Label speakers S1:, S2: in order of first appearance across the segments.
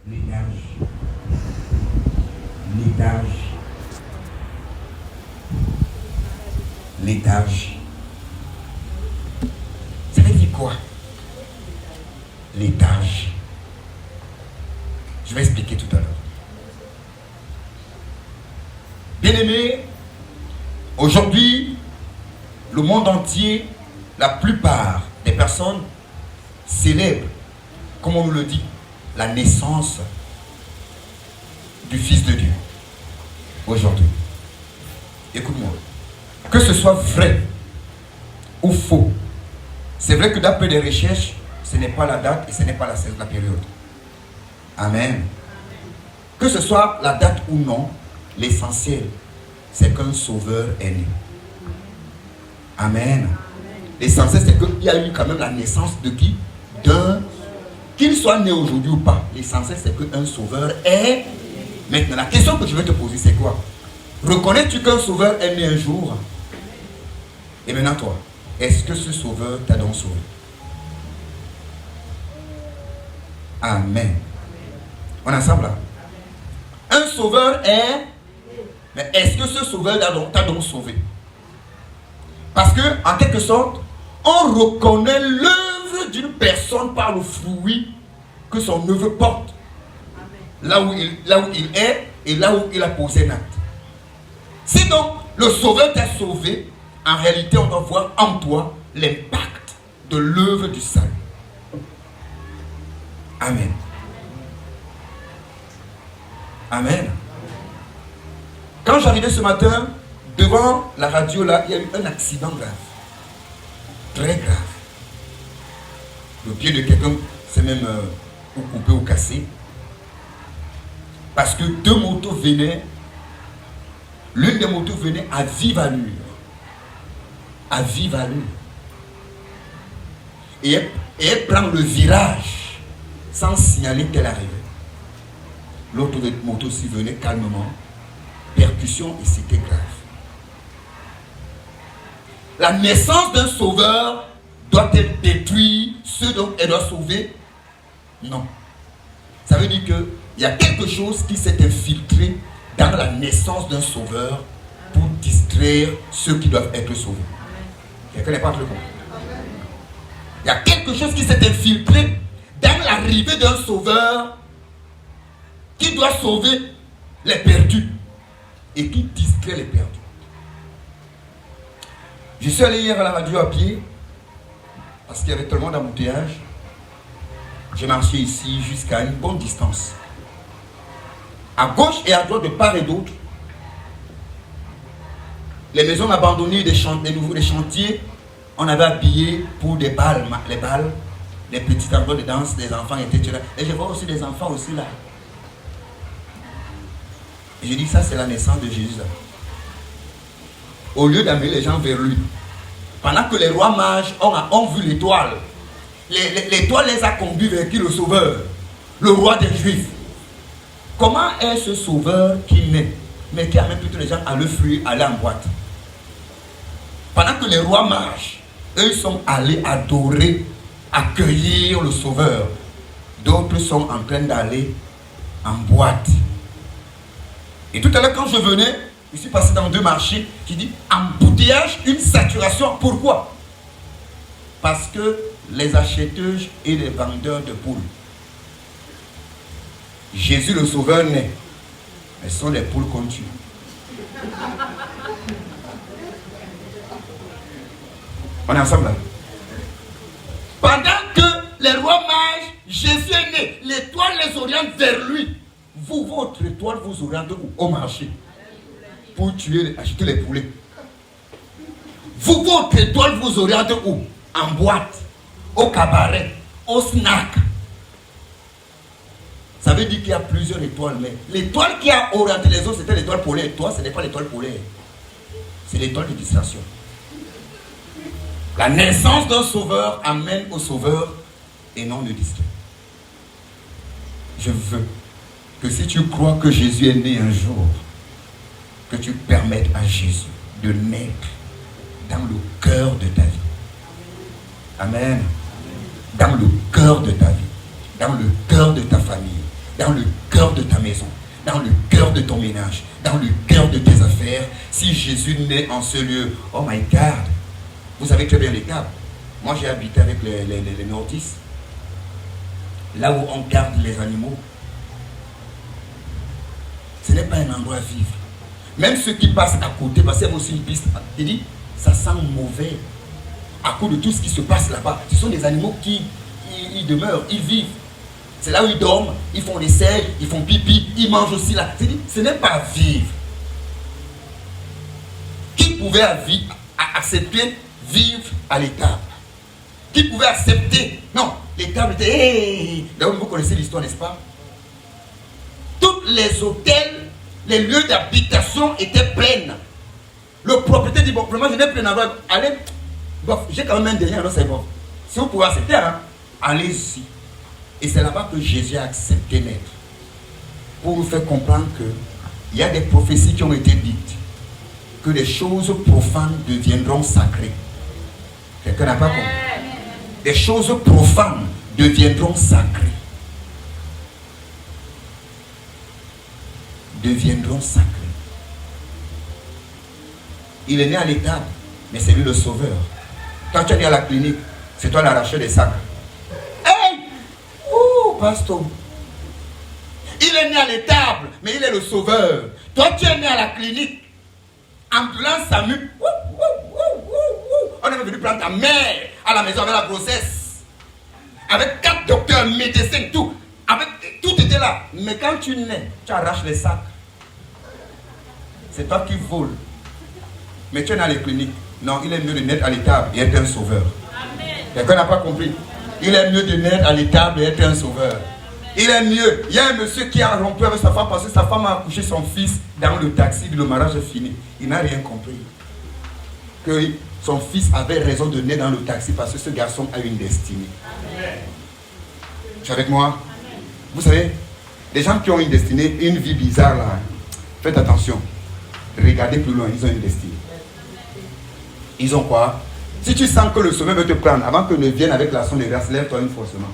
S1: Léthargie. Léthargie. Léthargie. Ça veut dire quoi? Léthargie. Je vais expliquer tout à l'heure. Bien-aimés, aujourd'hui, le monde entier, la plupart des personnes célèbrent, comme on nous le dit, la naissance du Fils de Dieu. Aujourd'hui. Écoute-moi. Que ce soit vrai ou faux, c'est vrai que d'après des recherches, ce n'est pas la date et ce n'est pas la période. Amen. Que ce soit la date ou non, l'essentiel, c'est qu'un sauveur est né. Amen. L'essentiel, c'est qu'il y a eu quand même la naissance de qui? Qu'il soit né aujourd'hui ou pas. L'essentiel, c'est qu'un sauveur est. Maintenant, la question que je vais te poser, c'est quoi? Reconnais-tu qu'un sauveur est né un jour? Et maintenant, toi, est-ce que ce sauveur t'a donc sauvé? Amen. On est ensemble là? Un sauveur est. Mais est-ce que ce sauveur t'a donc sauvé? Parce que, en quelque sorte, on reconnaît l'œuvre d'une personne par le fruit que son œuvre porte. Là où il est et là où il a posé un acte. Si donc le sauveur t'a sauvé, en réalité, on doit voir en toi l'impact de l'œuvre du salut. Amen. Amen. Quand j'arrivais ce matin, devant la radio, là, il y a eu un accident grave. Très grave. Le pied de quelqu'un s'est même ou coupé ou cassé. Parce que deux motos venaient. L'une des motos venait à vive allure. À vive allure. Et elle prend le virage sans signaler qu'elle arrivait. L'autre moto aussi venait calmement. Percussion et c'était grave. La naissance d'un sauveur doit-elle détruire ceux dont elle doit sauver? Non. Ça veut dire qu'il y a quelque chose qui s'est infiltré dans la naissance d'un sauveur pour distraire ceux qui doivent être sauvés. Quelqu'un n'est pas très bon. Il y a quelque chose qui s'est infiltré dans l'arrivée d'un sauveur qui doit sauver les perdus et qui distrait les perdus. Je suis allé hier à la radio à pied parce qu'il y avait tellement d'embouteillages. J'ai marché ici jusqu'à une bonne distance. À gauche et à droite, de part et d'autre, les maisons abandonnées des chantiers, on avait habillé pour des balles, les petits endroits de danse, des enfants étaient là. Et je vois aussi des enfants aussi là. Et je dis, ça c'est la naissance de Jésus. Au lieu d'amener les gens vers lui, pendant que les rois mages ont vu l'étoile, l'étoile les a conduits vers qui? Le sauveur, le roi des Juifs. Comment est ce sauveur qui naît, mais qui amène plutôt les gens à le fuir, aller en boîte? Pendant que les rois mages, eux sont allés adorer, accueillir le sauveur, d'autres sont en train d'aller en boîte. Et tout à l'heure quand je venais, je suis passé dans deux marchés qui dit embouteillage, une saturation. Pourquoi? Parce que les acheteuses et les vendeurs de poules, Jésus le sauveur naît, mais ce sont les poules qu'on tue. On est ensemble là. Pendant que les rois mages, Jésus est né, l'étoile les oriente vers lui. Vous, votre étoile vous oriente où? Au marché. Pour tuer, acheter les poulets. Vous, votre étoile vous oriente où? En boîte, au cabaret, au snack. Ça veut dire qu'il y a plusieurs étoiles, mais l'étoile qui a orienté les autres, c'était l'étoile polaire. Toi, ce n'est pas l'étoile polaire. C'est l'étoile de distraction. La naissance d'un sauveur amène au sauveur et non le distrait. Je veux que si tu crois que Jésus est né un jour, que tu permettes à Jésus de naître dans le cœur de ta vie. Amen. Dans le cœur de ta vie, dans le cœur de ta famille, dans le cœur de ta maison, dans le cœur de ton ménage, dans le cœur de tes affaires. Si Jésus naît en ce lieu, oh my God, vous savez très bien les câbles. Moi j'ai habité avec les nordistes, là où on garde les animaux. Ce n'est pas un endroit à vivre. Même ceux qui passent à côté, parce qu'il y a aussi une piste, il dit, ça sent mauvais. À cause de tout ce qui se passe là-bas. Ce sont des animaux qui ils demeurent, ils vivent. C'est là où ils dorment, ils font des selles, ils font pipi, ils mangent aussi là. Ce n'est pas vivre. Qui pouvait accepter vivre à l'étable? Qui pouvait accepter? Non, l'étable était... Hey. D'ailleurs, vous connaissez l'histoire, n'est-ce pas? Tous les hôtels, les lieux d'habitation étaient pleins. Le propriétaire dit, bon, vraiment, je n'ai plus à voir. Allez, bon, j'ai quand même un dernier, alors c'est bon. Si vous pouvez accepter, hein, allez-y. Et c'est là-bas que Jésus a accepté naître. Pour nous faire comprendre qu'il y a des prophéties qui ont été dites. Que les choses profanes deviendront sacrées. Quelqu'un n'a pas compris? Des choses profanes deviendront sacrées. Deviendront sacrées. Il est né à l'étable, mais c'est lui le sauveur. Quand tu es né à la clinique, c'est toi l'arracheur des sacs. Hey! Ouh, pasteur. Il est né à l'étable, mais il est le sauveur. Toi, tu es né à la clinique. Ambulance SAMU. On est venu prendre ta mère à la maison avec la grossesse. Avec 4 docteurs, médecins, tout. Tout était là. Mais quand tu nais, tu arraches les sacs. C'est toi qui voles. Mais tu es dans les cliniques. Non, il est mieux de naître à l'étable et être un sauveur. Quelqu'un n'a pas compris. Il est mieux de naître à l'étable et être un sauveur. Il est mieux. Il y a un monsieur qui a rompu avec sa femme parce que sa femme a accouché son fils dans le taxi. Le mariage est fini. Il n'a rien compris. Que son fils avait raison de naître dans le taxi parce que ce garçon a une destinée. Tu es avec moi? Amen. Vous savez, les gens qui ont une destinée, une vie bizarre là, faites attention. Regardez plus loin, ils ont une destinée. Ils ont quoi? Si tu sens que le sauveur veut te prendre, avant que ne vienne avec l'action de grâce, lève-toi une fois seulement.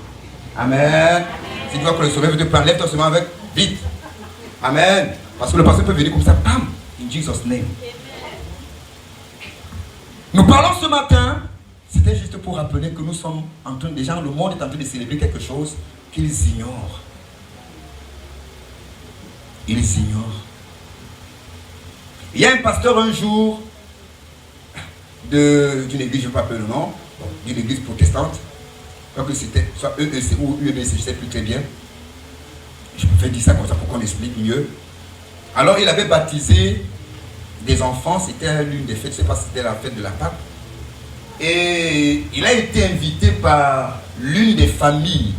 S1: Amen. Si tu vois que le sauveur veut te prendre, lève-toi seulement avec vite. Amen. Parce que le pasteur peut venir comme ça, bam, in Jesus' name. Nous parlons ce matin, c'était juste pour rappeler que nous sommes en train, les gens, le monde est en train de célébrer quelque chose qu'ils ignorent. Ils ignorent. Il y a un pasteur un jour d'une église, je ne sais pas le nom, d'une église protestante. Je crois que c'était soit EEC ou UEBC, je ne sais plus très bien. Je préfère dire ça comme ça pour qu'on explique mieux. Alors il avait baptisé des enfants, c'était l'une des fêtes, je ne sais pas si c'était la fête de la Pâque. Et il a été invité par l'une des familles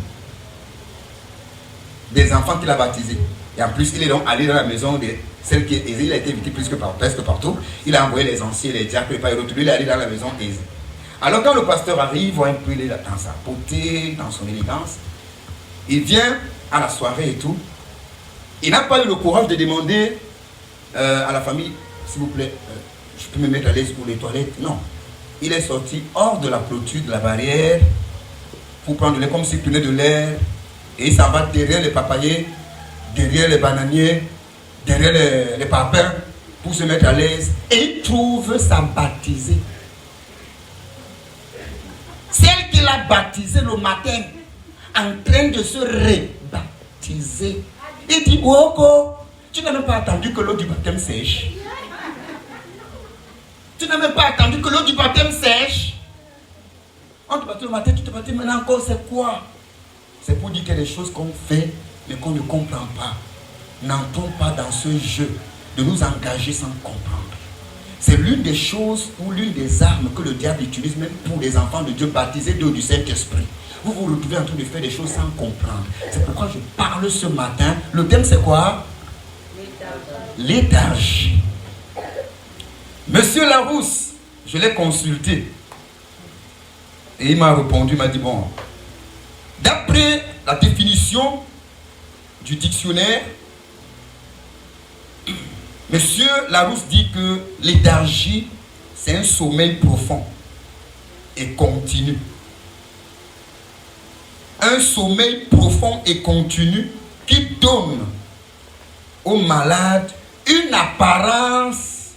S1: des enfants qu'il a baptisés. Et en plus, il est donc allé dans la maison de celle qui est aisée. Il a été invité presque partout. Il a envoyé les anciens, les diacres, les païens, il est allé dans la maison aisée. Alors quand le pasteur arrive, voit un peu dans sa beauté, dans son élégance, il vient à la soirée et tout. Il n'a pas eu le courage de demander à la famille, s'il vous plaît, je peux me mettre à l'aise pour les toilettes. Non. Il est sorti hors de la clôture, de la barrière, pour prendre l'air comme s'il prenait de l'air. Et il s'en va derrière les papayers, derrière les bananiers, derrière les papins, pour se mettre à l'aise. Et il trouve sa baptisée. Celle qu'il a baptisée le matin, en train de se rebaptiser. Il dit, Woko, tu n'as même pas attendu que l'eau du baptême sèche. Tu n'as même pas attendu que l'eau du baptême sèche. On te baptise le matin, tu te baptises maintenant encore, c'est quoi? C'est pour dire qu'il y a des choses qu'on fait, mais qu'on ne comprend pas. N'entrons pas dans ce jeu de nous engager sans comprendre. C'est l'une des choses ou l'une des armes que le diable utilise même pour les enfants de Dieu baptisés d'eau du Saint-Esprit. Vous vous retrouvez en train de faire des choses sans comprendre. C'est pourquoi je parle ce matin. Le thème c'est quoi? Léthargie. Monsieur Larousse, je l'ai consulté. Et il m'a répondu, il m'a dit, bon, d'après la définition du dictionnaire, Monsieur Larousse dit que léthargie, c'est un sommeil profond et continu. Un sommeil profond et continu qui donne aux malades une apparence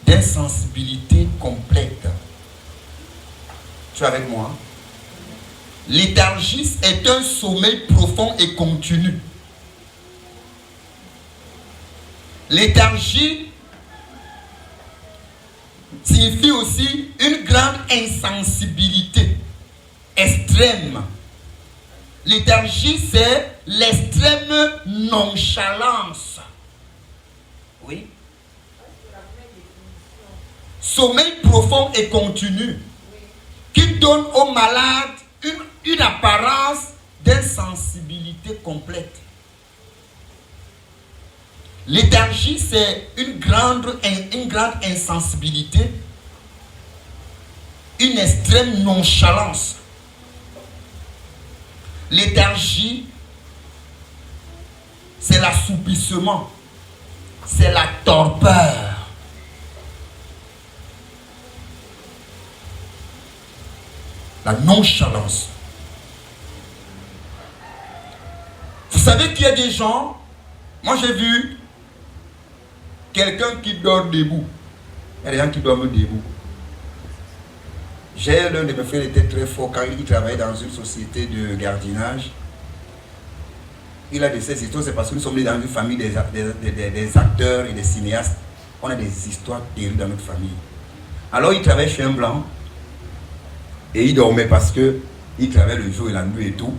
S1: d'insensibilité complète. Tu es avec moi? Léthargie est un sommeil profond et continu. Léthargie signifie aussi une grande insensibilité extrême. Léthargie, c'est l'extrême nonchalance. Oui. Sommeil profond et continu qui donne aux malades une apparence d'insensibilité complète. Léthargie, c'est une grande insensibilité, une extrême nonchalance. Léthargie, c'est l'assoupissement, c'est la torpeur. La nonchalance. Vous savez qu'il y a des gens, moi j'ai vu quelqu'un qui dort debout. Il y a des gens qui dorment debout. J'ai l'un de mes frères était très fort quand il travaillait dans une société de gardiennage. Il a de ces histoires, c'est parce que nous sommes dans une famille des acteurs et des cinéastes. On a des histoires terribles dans notre famille. Alors il travaillait chez un blanc et il dormait parce que il travaillait le jour et la nuit et tout.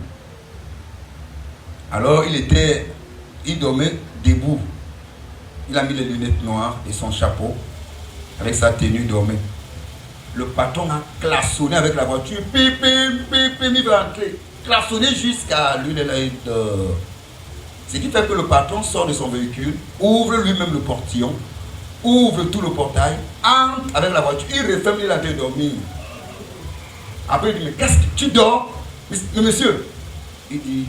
S1: Alors il dormait debout. Il a mis les lunettes noires et son chapeau. Avec sa tenue, il dormait. Le patron a klaxonné avec la voiture. Il va entrer. Klaxonné jusqu'à lui de l'aide. Ce qui fait que le patron sort de son véhicule, ouvre lui-même le portillon, ouvre tout le portail, entre avec la voiture, il referme, il a fait dormir. Après il dit, mais qu'est-ce que tu dors? Mais monsieur, il dit,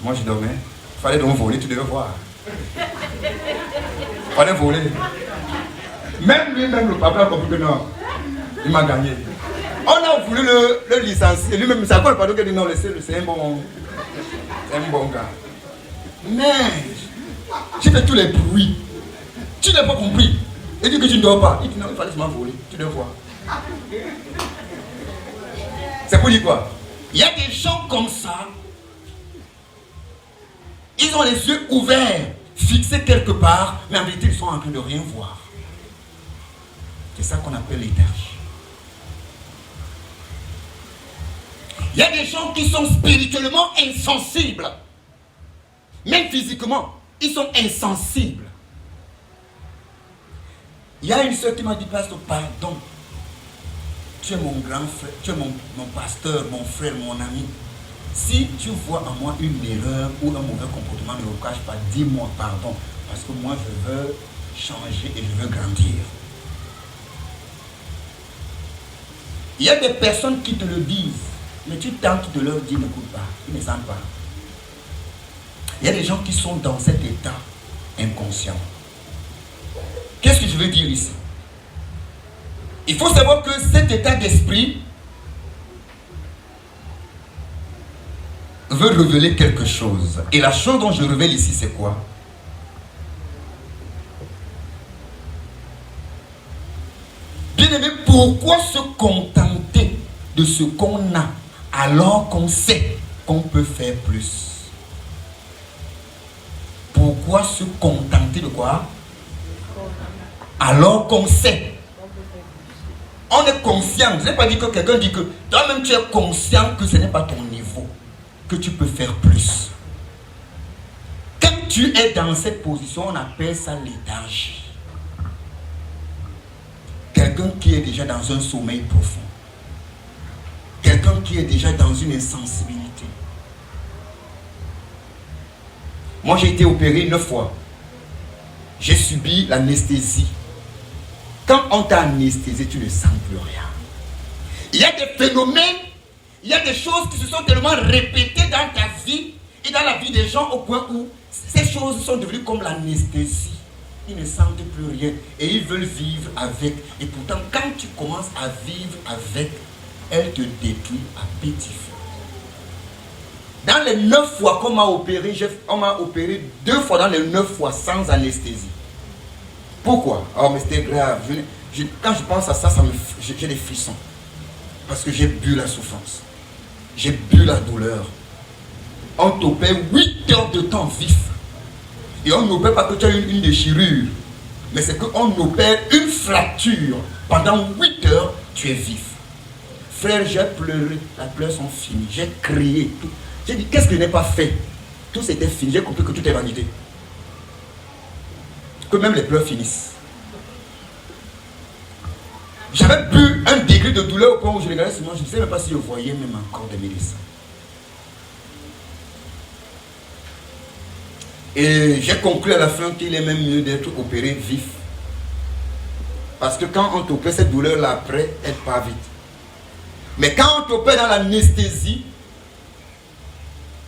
S1: moi je dormais, il fallait donc voler, tu devais voir. Il fallait voler. Même lui-même, le papa a compris que non, il m'a gagné. On a voulu le licencier, lui-même, c'est encore le patron qui a dit non, c'est un bon gars. Mais, j'ai fait tous les bruits. Tu n'as pas compris. Il dit que tu ne dors pas. Il dit non, il fallait seulement voler. Tu dois voir. C'est pour dire quoi? Il y a des gens comme ça. Ils ont les yeux ouverts, fixés quelque part, mais en vérité, ils sont en train de rien voir. C'est ça qu'on appelle léthargie. Il y a des gens qui sont spirituellement insensibles. Même physiquement, ils sont insensibles. Il y a une soeur qui m'a dit, pasteur, pardon. Tu es mon grand frère, tu es mon pasteur, mon frère, mon ami. Si tu vois en moi une erreur ou un mauvais comportement, ne le cache pas, dis-moi pardon. Parce que moi, je veux changer et je veux grandir. Il y a des personnes qui te le disent, mais tu tentes de leur dire, n'écoute pas, ils ne sentent pas. Il y a des gens qui sont dans cet état inconscient. Qu'est-ce que je veux dire ici? Il faut savoir que cet état d'esprit veut révéler quelque chose. Et la chose dont je révèle ici, c'est quoi? Bien aimé, pourquoi se contenter de ce qu'on a alors qu'on sait qu'on peut faire plus? Pourquoi se contenter de quoi? Alors qu'on sait. On est conscient. Je n'ai pas dit que quelqu'un dit que toi-même tu es conscient que ce n'est pas ton niveau, que tu peux faire plus. Quand tu es dans cette position, on appelle ça léthargie. Quelqu'un qui est déjà dans un sommeil profond. Quelqu'un qui est déjà dans une insensibilité. Moi, j'ai été opéré 9 fois. J'ai subi l'anesthésie. Quand on t'a anesthésié, tu ne sens plus rien. Il y a des phénomènes, il y a des choses qui se sont tellement répétées dans ta vie et dans la vie des gens au point où ces choses sont devenues comme l'anesthésie. Ils ne sentent plus rien et ils veulent vivre avec. Et pourtant, quand tu commences à vivre avec, elle te détruit à petit feu. Dans les 9 fois qu'on m'a opéré, on m'a opéré 2 fois dans les 9 fois sans anesthésie. Pourquoi? Oh, mais c'était grave. Quand je pense à ça, j'ai des frissons. Parce que j'ai bu la souffrance. J'ai bu la douleur. On t'opère 8 heures de temps vif. Et on n'opère pas que tu as une déchirure. Mais c'est qu'on opère une fracture. Pendant 8 heures, tu es vif. Frère, j'ai pleuré. Les pleurs sont finies. J'ai crié. J'ai dit, qu'est-ce que je n'ai pas fait? Tout c'était fini. J'ai compris que tout est vanité. Que même les pleurs finissent. J'avais bu un degré de douleur au point où je regardais sur moi. Je ne sais même pas si je voyais même encore des médecins. Et j'ai conclu à la fin qu'il est même mieux d'être opéré vif. Parce que quand on t'opère, cette douleur-là après, elle part vite. Mais quand on t'opère dans l'anesthésie,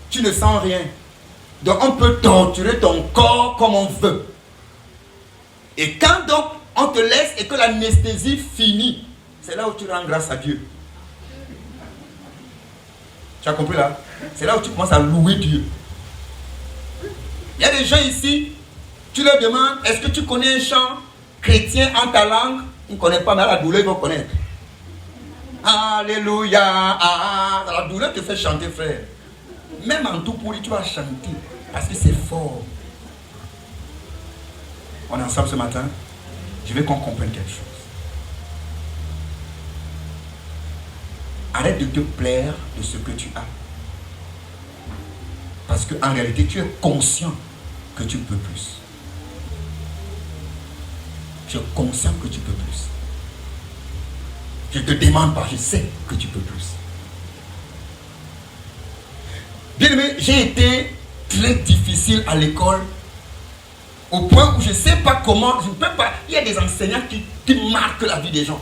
S1: tu ne sens rien. Donc on peut torturer ton corps comme on veut. Et quand donc on te laisse et que l'anesthésie finit, c'est là où tu rends grâce à Dieu. Tu as compris là? C'est là où tu commences à louer Dieu. Il y a des gens ici, tu leur demandes, est-ce que tu connais un chant chrétien en ta langue? Ils ne connaissent pas, mais à la douleur, ils vont connaître. Alléluia, la douleur te fait chanter, frère. Même en tout pourri, tu vas chanter, parce que c'est fort. On est ensemble ce matin. Je veux qu'on comprenne quelque chose. Arrête de te plaire de ce que tu as. Parce qu'en réalité, tu es conscient que tu peux plus. Tu es conscient que tu peux plus. Je ne te demande pas, je sais que tu peux plus. Bien aimé, j'ai été très difficile à l'école, au point où je ne sais pas comment, je ne peux pas. Il y a des enseignants qui marquent la vie des gens.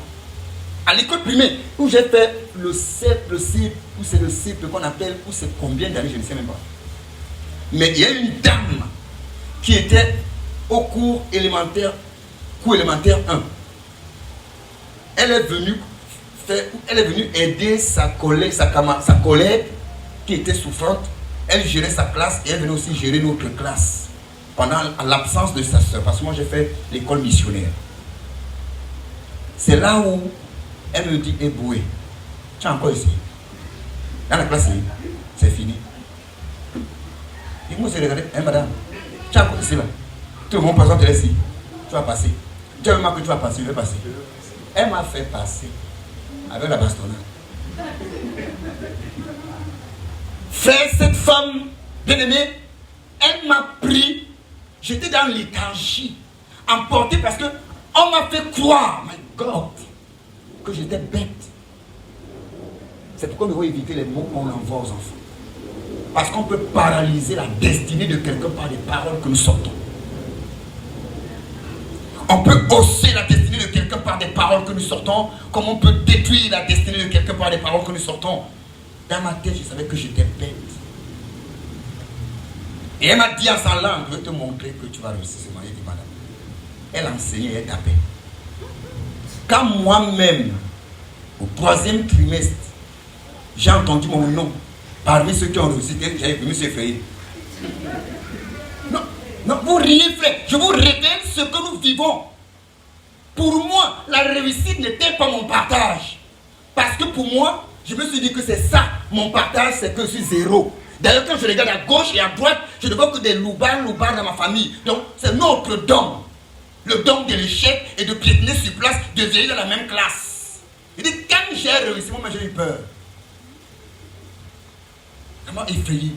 S1: À l'école primaire, où j'ai fait le CEP, ou c'est le CEP qu'on appelle, ou c'est combien d'années, je ne sais même pas. Mais il y a une dame qui était au cours élémentaire 1. Elle est venue aider sa collègue qui était souffrante. Elle gérait sa classe et elle venait aussi gérer notre classe pendant l'absence de sa soeur. Parce que moi j'ai fait l'école missionnaire. C'est là où elle me dit, Eboué, tu es encore ici. Dans la classe, c'est fini. Et moi j'ai regardé, madame, tu es encore ici là. Tout le monde présente ici. Tu vas passer. Tu as vu que tu vas passer, je vais passer. Elle m'a fait passer avec la bastonnade. Frère, cette femme, bien aimée, elle m'a pris. J'étais dans l'éthargie, emporté parce que on m'a fait croire, my God, que j'étais bête. C'est pourquoi nous devons éviter les mots qu'on envoie aux enfants. Parce qu'on peut paralyser la destinée de quelqu'un par les paroles que nous sortons. On peut hausser la destinée de quelqu'un par des paroles que nous sortons, comme on peut détruire la destinée de quelqu'un par des paroles que nous sortons. Dans ma tête, je savais que j'étais bête. Et elle m'a dit en sa langue, je vais te montrer que tu vas réussir ce mariage de madame. Elle enseignait, elle tapait. Quand moi-même, au 3e trimestre, j'ai entendu mon nom, parmi ceux qui ont réussi, j'avais venu s'effrayer. Non, vous riez, frère. Je vous révèle ce que nous vivons. Pour moi, la réussite n'était pas mon partage. Parce que pour moi, je me suis dit que c'est ça. Mon partage, c'est que je suis zéro. D'ailleurs, quand je regarde à gauche et à droite, je ne vois que des loupards dans ma famille. Donc, c'est notre don. Le don de l'échec et de piétiner sur place, de vieillir dans la même classe. Il dit, quand j'ai réussi, moi, j'ai eu peur. Ça m'a effrayé.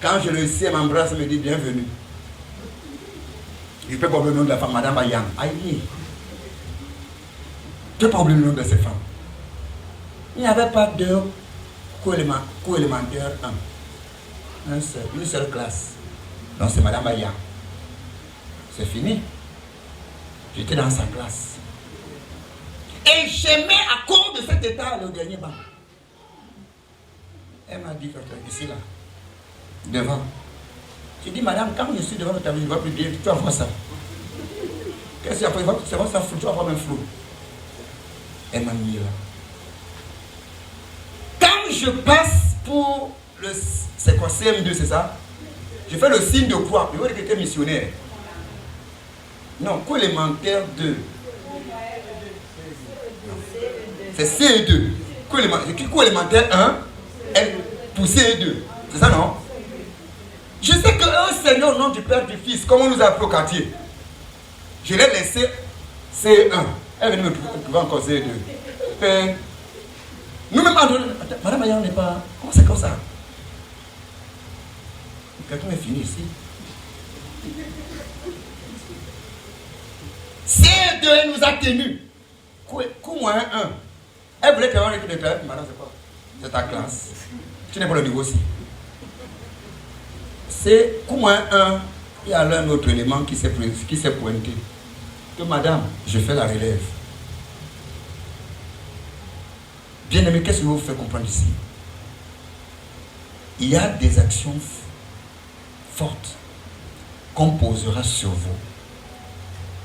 S1: Quand je réussis, elle m'embrasse, elle me dit bienvenue. Je ne peux pas oublier le nom de la femme, Madame Ayam. Aïe. Je ne peux pas oublier le nom de cette femme. Il n'y avait pas de co-élémentaire 1. Une seule classe. Donc c'est Madame Ayam. C'est fini. J'étais dans sa classe. Et j'aimais à cause de cet état le dernier banc. Elle m'a dit, ici là. Devant. J'ai dit, madame, quand je suis devant le tableau, je ne vois plus bien, tu vas voir ça. Qu'est-ce qu'il y a après? C'est voir ça flou, tu vas voir même flou. Elle m'a mis là. Quand je passe pour le... C'est quoi, CM2, c'est ça? Je fais le signe de croix. Je vois que quelqu'un missionnaire. Non, cours élémentaire 2. C'est CE2. Cours élémentaire 1, L pour CE2. C'est ça, non? Je sais qu'un Seigneur au nom du Père, du Fils, comme on nous a appris au quartier, je l'ai laissé CE1. Elle est venue me trouver encore CE2. Père, nous-mêmes, Madame Aya, on n'est pas... Comment c'est comme ça? Quelqu'un est fini ici. CE2, elle nous a tenus. Coup-moi un. Elle voulait faire un équipe de classe. Madame, c'est quoi? C'est ta classe. Tu n'es pas le niveau aussi. C'est coup-moi un. Il y a là un autre élément qui s'est pointé. Que madame, je fais la relève. Bien aimé, qu'est-ce que vous faites comprendre ici? Il y a des actions fortes qu'on posera sur vous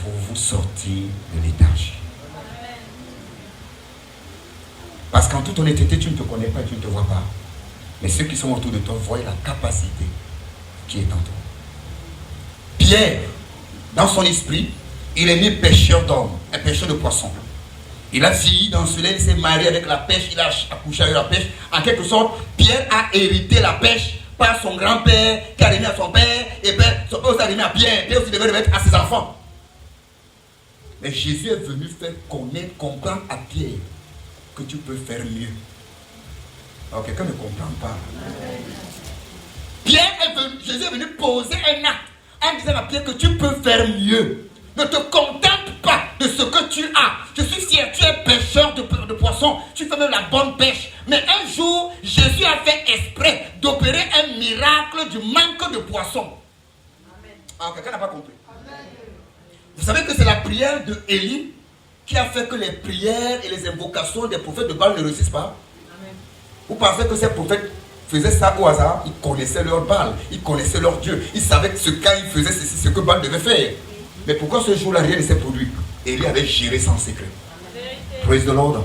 S1: pour vous sortir de léthargie. Parce qu'en toute honnêteté, tu ne te connais pas et tu ne te vois pas. Mais ceux qui sont autour de toi voient la capacité qui est en toi. Pierre, dans son esprit, il est né pêcheur d'hommes, un pêcheur de poissons. Il a vieilli dans ce lait, il s'est marié avec la pêche, il a accouché avec la pêche. En quelque sorte, Pierre a hérité la pêche par son grand-père, qui a donné à son père, et père, son père aussi a donné à Pierre. Pierre aussi devait remettre à ses enfants. Mais Jésus est venu faire connaître, comprendre à Pierre que tu peux faire mieux. Alors quelqu'un ne comprend pas. Jésus est venu poser un acte en disant à Pierre que tu peux faire mieux. Ne te contente pas de ce que tu as. Je suis fier, tu es pêcheur de poissons, tu fais même la bonne pêche. Mais un jour, Jésus a fait exprès d'opérer un miracle du manque de poissons. Alors quelqu'un n'a pas compris. Amen. Vous savez que c'est la prière de Élie qui a fait que les prières et les invocations des prophètes de Baal ne réussissent pas. Amen. Vous pensez que ces prophètes faisaient ça au hasard? Ils connaissaient leur Baal, ils connaissaient leur Dieu, ils savaient que quand ils faisaient ceci, ce que Baal devait faire. Mais pourquoi ce jour-là rien ne s'est produit? Élie avait géré sans secret. Praise the Lord.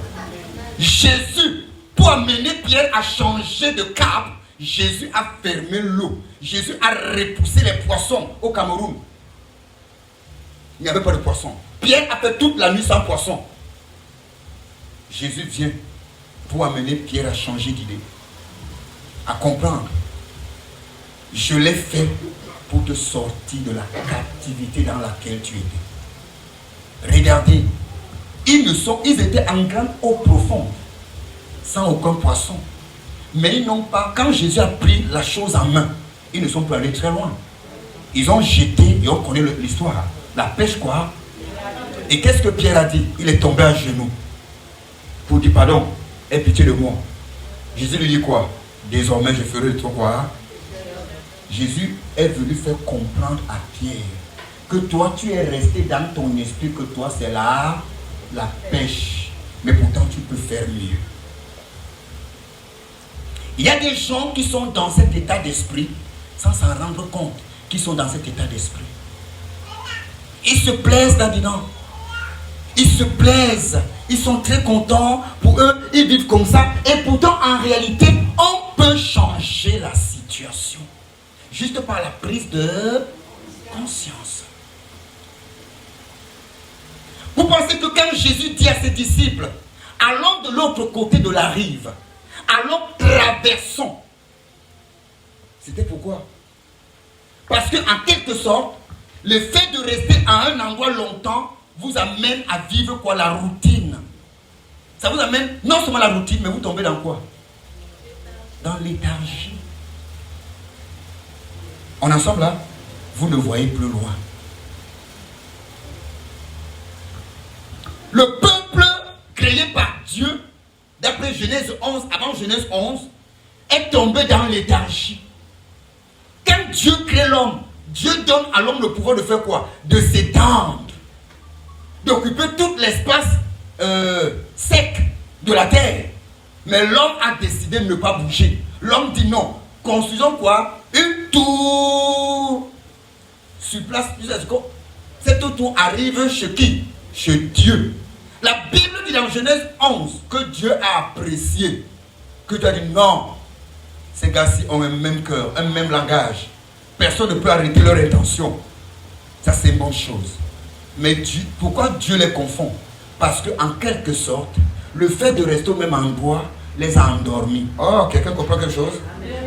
S1: Jésus, pour amener Pierre à changer de cap, Jésus a fermé l'eau. Jésus a repoussé les poissons au Cameroun. Il n'y avait pas de poissons. Pierre a fait toute la nuit sans poisson. Jésus vient pour amener Pierre à changer d'idée, à comprendre. Je l'ai fait pour te sortir de la captivité dans laquelle tu étais. Regardez, ils étaient en grande eau profonde, sans aucun poisson. Mais ils n'ont pas, quand Jésus a pris la chose en main, ils ne sont pas allés très loin. Ils ont jeté, et on connaît l'histoire, la pêche quoi. Et qu'est-ce que Pierre a dit? Il est tombé à genoux pour dire pardon, aie pitié de moi. Jésus lui dit quoi? Désormais je ferai de toi quoi? Jésus est venu faire comprendre à Pierre que toi tu es resté dans ton esprit que toi c'est la pêche. Mais pourtant tu peux faire mieux. Il y a des gens qui sont dans cet état d'esprit sans s'en rendre compte, qui sont dans cet état d'esprit. Ils se plaisent là-dedans. Ils se plaisent. Ils sont très contents. Pour eux, ils vivent comme ça. Et pourtant, en réalité, on peut changer la situation. Juste par la prise de conscience. Vous pensez que quand Jésus dit à ses disciples, allons de l'autre côté de la rive, allons traversons. C'était pourquoi? Parce que en quelque sorte, le fait de rester à un endroit longtemps vous amène à vivre quoi? La routine. Ça vous amène non seulement la routine, mais vous tombez dans quoi? Dans l'éthargie. On est ensemble là? Vous ne voyez plus loin. Le peuple créé par Dieu, d'après Genèse 11, avant Genèse 11, est tombé dans l'éthargie. Quand Dieu crée l'homme, Dieu donne à l'homme le pouvoir de faire quoi? De s'étendre, d'occuper tout l'espace sec de la terre. Mais l'homme a décidé de ne pas bouger. L'homme dit non. Construisons quoi? Une tour sur place. Cette tour arrive chez qui? Chez Dieu. La Bible dit dans Genèse 11 que Dieu a apprécié que tu as dit non, ces gars-ci ont un même cœur, un même langage. Personne ne peut arrêter leur intention. Ça, c'est une bonne chose. Mais pourquoi Dieu les confond? Parce qu'en quelque sorte, le fait de rester au même endroit les a endormis. Oh, quelqu'un comprend quelque chose?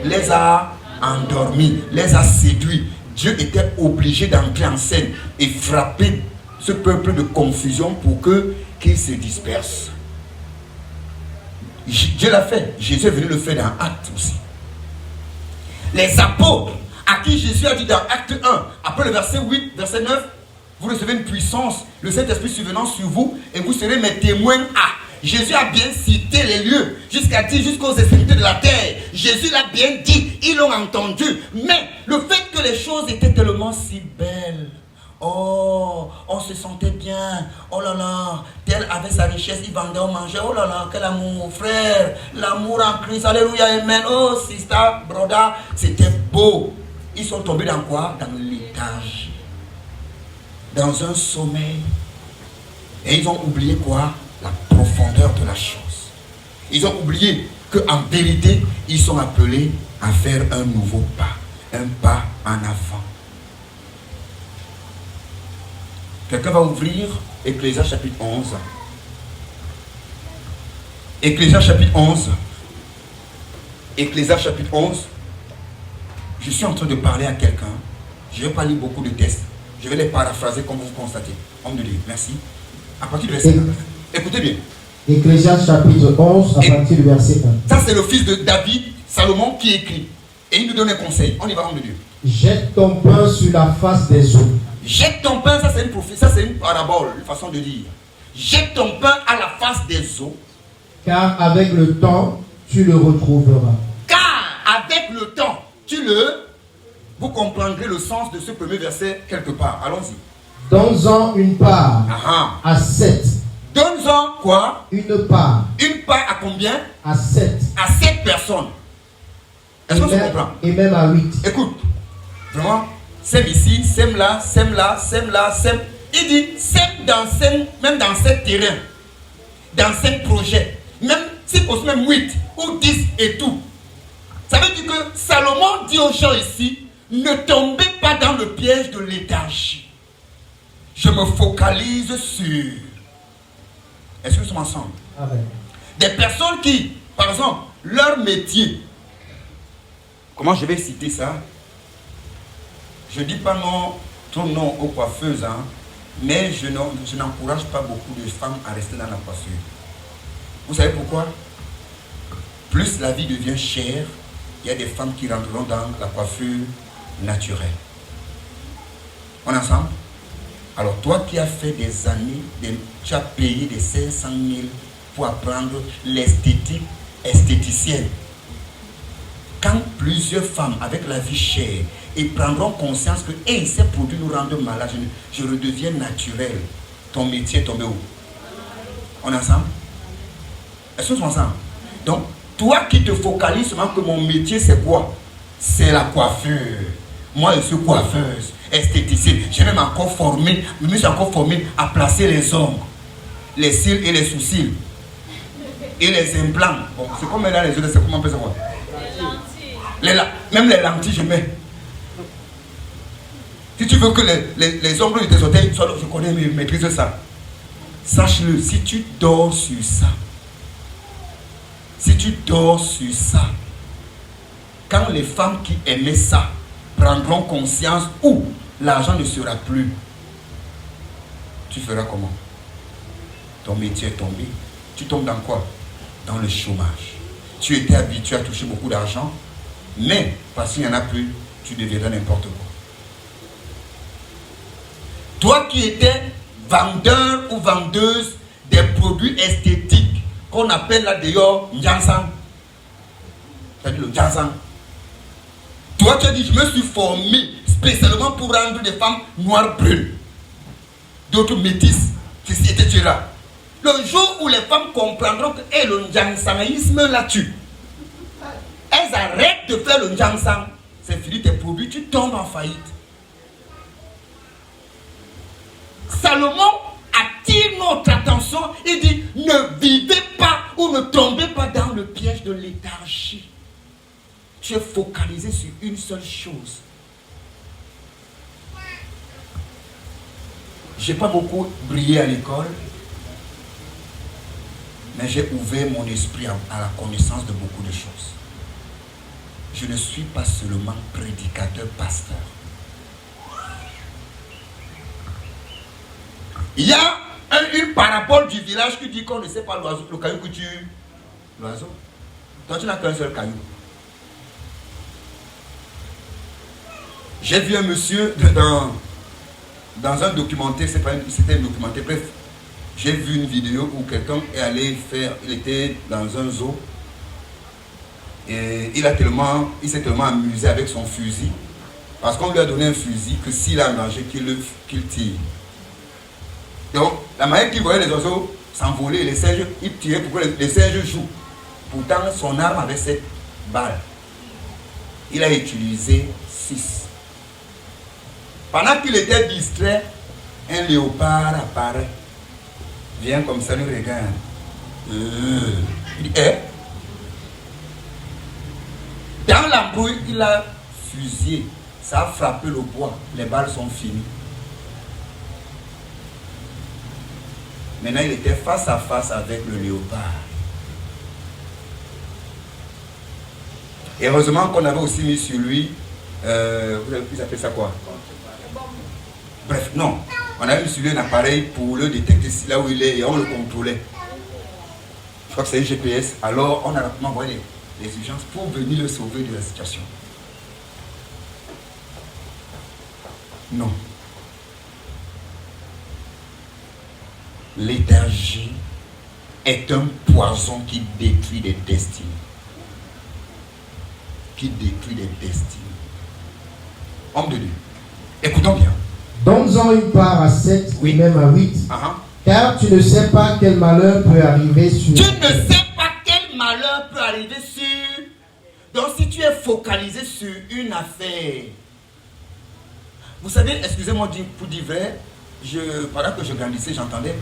S1: Les a endormis, les a séduits. Dieu était obligé d'entrer en scène et frapper ce peuple de confusion pour qu'il se disperse. Dieu l'a fait. Jésus est venu le faire dans Actes aussi. Les apôtres, à qui Jésus a dit dans Acte 1, après le verset 8, verset 9, vous recevez une puissance, le Saint-Esprit survenant sur vous, et vous serez mes témoins. Jésus a bien cité les lieux, jusqu'aux extrémités de la terre. Jésus l'a bien dit, ils l'ont entendu. Mais le fait que les choses étaient tellement si belles, oh, on se sentait bien, oh là là, tel avait sa richesse, il vendait, on mangeait, oh là là, quel amour, frère, l'amour en Christ, alléluia, amen, oh, sister, brother, c'était beau. Ils sont tombés dans quoi? Dans l'étage, dans un sommeil. Et ils ont oublié quoi? La profondeur de la chose. Ils ont oublié qu'en vérité, ils sont appelés à faire un nouveau pas, un pas en avant. Quelqu'un va ouvrir Ecclésiaste chapitre 11. Ecclésiaste chapitre 11. Ecclésiaste chapitre 11. Je suis en train de parler à quelqu'un. Je ne vais pas lire beaucoup de textes. Je vais les paraphraser comme vous constatez. Homme de Dieu, merci. À partir du verset 9. Écoutez bien.
S2: Ecclésiaste chapitre 11, à partir du verset 1. Ça,
S1: c'est le fils de David, Salomon, qui écrit. Et il nous donne un conseil. On y va, homme de Dieu.
S2: Jette ton pain sur la face des eaux.
S1: Jette ton pain, ça c'est une prophétie, ça c'est une parabole, une façon de dire. Jette ton pain à la face des eaux.
S2: Car avec le temps, tu le retrouveras.
S1: Car avec le temps, vous comprendrez le sens de ce premier verset quelque part. Allons-y.
S2: Donne-en une part à 7.
S1: Donne-en quoi?
S2: Une part.
S1: Une part à combien?
S2: À 7.
S1: À 7 personnes. Est-ce que tu comprends?
S2: Et même à 8.
S1: Écoute, vraiment, sème ici, sème là, sème là, sème là, sème. Il dit, même dans 7 terrains, dans 5 projets, même si possible même 8 ou 10 et tout. Ça veut dire que Salomon dit aux gens ici, ne tombez pas dans le piège de léthargie. Je me focalise sur. Est-ce que nous sommes ensemble?
S2: Amen.
S1: Des personnes qui, par exemple, leur métier. Comment je vais citer ça? Je ne dis pas non, ton nom aux coiffeuses, hein, mais je n'encourage pas beaucoup de femmes à rester dans la coiffure. Vous savez pourquoi? Plus la vie devient chère, il y a des femmes qui rentreront dans la coiffure naturelle. On est ensemble? Alors toi qui as fait des années, tu as payé des 500 000 pour apprendre l'esthétique esthéticienne. Quand plusieurs femmes avec la vie chère et prendront conscience que hey, ces produits nous rendent malades, je redeviens naturel, ton métier est tombé où? On est ensemble? Est-ce que nous sommes ensemble? Donc, toi qui te focalises seulement que mon métier c'est quoi? C'est la coiffure. Moi je suis coiffeuse, esthéticienne. J'ai même encore formé, je me suis encore formé à placer les ongles, les cils et les sous-cils. Et les implants. Bon, c'est comme là les yeux, c'est comment on peut savoir? Même les lentilles, je mets. Si tu veux que les ongles de tes orteils soient, je connais, je maîtrise ça. Sache-le, si tu dors sur ça, quand les femmes qui aimaient ça prendront conscience où l'argent ne sera plus, tu feras comment? Ton métier est tombé. Tu tombes dans quoi? Dans le chômage. Tu étais habitué à toucher beaucoup d'argent, mais parce qu'il n'y en a plus, tu deviendras n'importe quoi. Toi qui étais vendeur ou vendeuse des produits esthétiques qu'on appelle là d'ailleurs Njansang, c'est-à-dire le Njansang. Toi tu as dit, je me suis formé spécialement pour rendre des femmes noires brunes, d'autres métisses, etc. Le jour où les femmes comprendront que hey, le Njansangisme là tue, elles arrêtent de faire le Njansang, c'est fini tes produits, tu tombes en faillite. Salomon a attire notre attention. Il dit, ne vivez pas ou ne tombez pas dans le piège de léthargie. Tu es focalisé sur une seule chose. Je n'ai pas beaucoup brillé à l'école, mais j'ai ouvert mon esprit à la connaissance de beaucoup de choses. Je ne suis pas seulement prédicateur, pasteur. Il y a une parabole du village qui dit qu'on ne sait pas l'oiseau, le caillou que tu... L'oiseau. Toi, tu n'as qu'un seul caillou. J'ai vu un monsieur dans un documentaire, c'était un documentaire, bref. J'ai vu une vidéo où quelqu'un est allé faire, il était dans un zoo. Et il s'est tellement amusé avec son fusil. Parce qu'on lui a donné un fusil que s'il a un danger, qu'il tire. Donc, la manière qu'il voyait les oiseaux s'envoler, les singes, il tirait pour que les singes jouent. Pourtant, son arme avait 7 balles. Il a utilisé 6. Pendant qu'il était distrait, un léopard apparaît. Vient comme ça, nous regarde. Il dit, dans l'embrouille, il a fusillé. Ça a frappé le bois. Les balles sont finies. Maintenant, il était face à face avec le léopard. Et heureusement qu'on avait aussi mis sur lui, vous appelez ça quoi? Bref, non. On a mis sur lui un appareil pour le détecter là où il est et on le contrôlait. Je crois que c'est un GPS. Alors, on a rapidement envoyé les urgences pour venir le sauver de la situation. Non. Léthargie est un poison qui détruit des destinées. Qui détruit des destinées. Homme de Dieu, écoutons bien.
S2: Donne-en une part à 7
S1: Oui.
S2: et même à 8. Car tu ne sais pas quel malheur peut arriver sur...
S1: Tu ne sais pas quel malheur peut arriver sur... Donc si tu es focalisé sur une affaire... Vous savez, excusez-moi pour dire vrai, pendant que je grandissais, j'entendais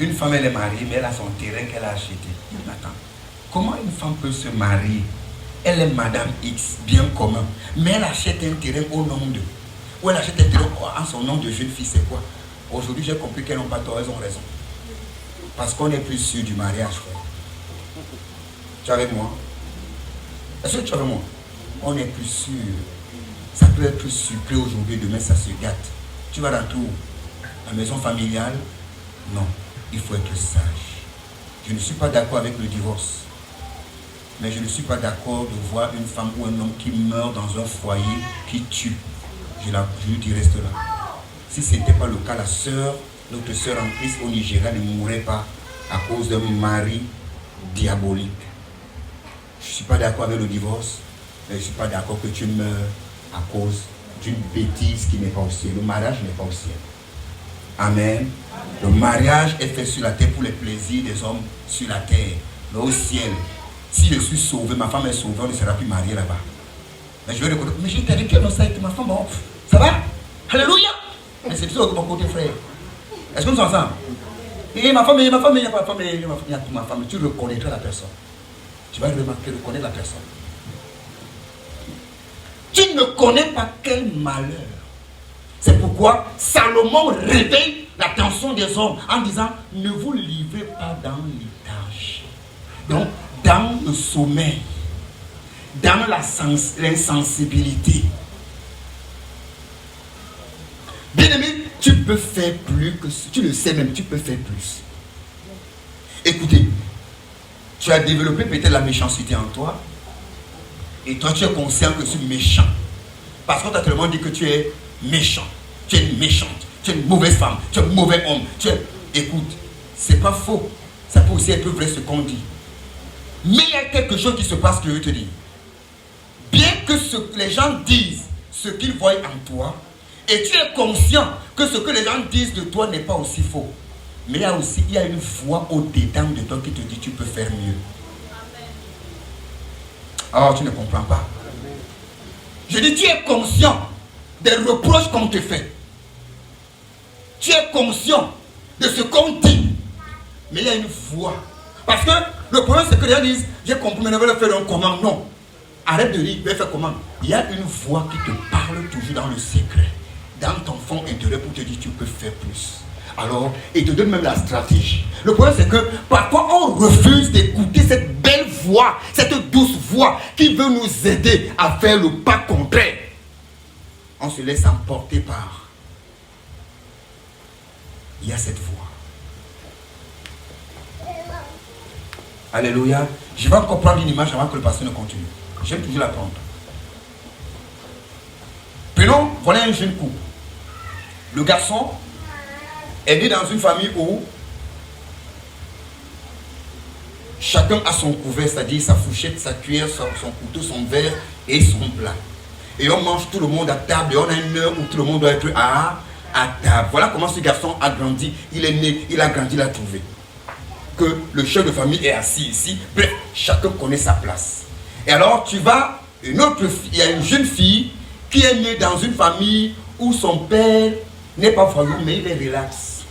S1: une femme, elle est mariée, mais elle a son terrain qu'elle a acheté. Je dis, attends, comment une femme peut se marier? Elle est Madame X, bien commun, mais elle achète un terrain au nom de... Ou elle achète un terrain en son nom de jeune fille, c'est quoi? Aujourd'hui, j'ai compris qu'elles n'ont pas tort, elles ont raison. Parce qu'on est plus sûr du mariage, frère. Tu es avec moi? Est-ce que tu es avec moi? On est plus sûr. Ça peut être sucré aujourd'hui, demain ça se gâte. Tu vas rentrer où? La maison familiale? Non, il faut être sage. Je ne suis pas d'accord avec le divorce. Mais je ne suis pas d'accord de voir une femme ou un homme qui meurt dans un foyer, qui tue. Je lui dis reste là. Si ce n'était pas le cas, notre sœur en Christ au Nigeria ne mourrait pas à cause d'un mari diabolique. Je ne suis pas d'accord avec le divorce, mais je ne suis pas d'accord que tu meurs à cause d'une bêtise qui n'est pas au ciel. Le mariage n'est pas au ciel. Amen. Le mariage est fait sur la terre pour les plaisirs des hommes sur la terre. Mais au ciel, si je suis sauvé, ma femme est sauvée, on ne sera plus marié là-bas. Mais je vais reconnaître. Mais j'étais avec elle, ça avec ma femme. Bon, ça va? Alléluia. Mais c'est tout de mon côté, frère. Est-ce que nous sommes ensemble? Et ma femme, il n'y a pas de femme, il y a ma femme. Tu reconnaîtras la personne. Tu vas reconnaître la personne. Tu ne connais pas quel malheur. C'est pourquoi Salomon réveille l'attention des hommes en disant, ne vous livrez pas dans l'étage. Donc, dans le sommeil, dans l'insensibilité. Bien-aimé, tu peux faire plus que ce. Tu le sais même, tu peux faire plus. Écoutez, tu as développé peut-être la méchanceté en toi. Et toi, tu es conscient que tu es méchant. Parce qu'on t'a tellement dit que tu es méchant. Tu es une méchante. Tu es une mauvaise femme. Tu es un mauvais homme. Écoute, c'est pas faux. Ça peut aussi être vrai ce qu'on dit. Mais il y a quelque chose qui se passe que je veux te dire. Bien que les gens disent ce qu'ils voient en toi, et tu es conscient que ce que les gens disent de toi n'est pas aussi faux. Mais il y a une voix au-dedans de toi qui te dit tu peux faire mieux. Alors tu ne comprends pas. Je dis tu es conscient des reproches qu'on te fait. Tu es conscient de ce qu'on dit. Mais il y a une voix. Parce que le problème, c'est que les gens disent, j'ai compris, mais ne veulent faire un commande. Non. Arrête de dire, il veut faire commande. Il y a une voix qui te parle toujours dans le secret, dans ton fond intérieur pour te dire, tu peux faire plus. Alors, il te donne même la stratégie. Le problème, c'est que parfois, on refuse d'écouter cette belle voix, cette douce voix qui veut nous aider à faire le pas contraire. On se laisse emporter par. Il y a cette voix. Alléluia. Je vais encore prendre une image avant que le pasteur ne continue. J'aime toujours la prendre. Prenons, voilà un jeune couple. Le garçon est né dans une famille où chacun a son couvert, c'est-à-dire sa fourchette, sa cuillère, son couteau, son verre et son plat. Et on mange tout le monde à table et on a une heure où tout le monde doit être à table. Voilà comment ce garçon a grandi. Il est né, il a grandi, il a trouvé que le chef de famille est assis ici. Bref, chacun connaît sa place. Et alors tu vas, il y a une jeune fille qui est née dans une famille où son père n'est pas voyou, mais il est relax.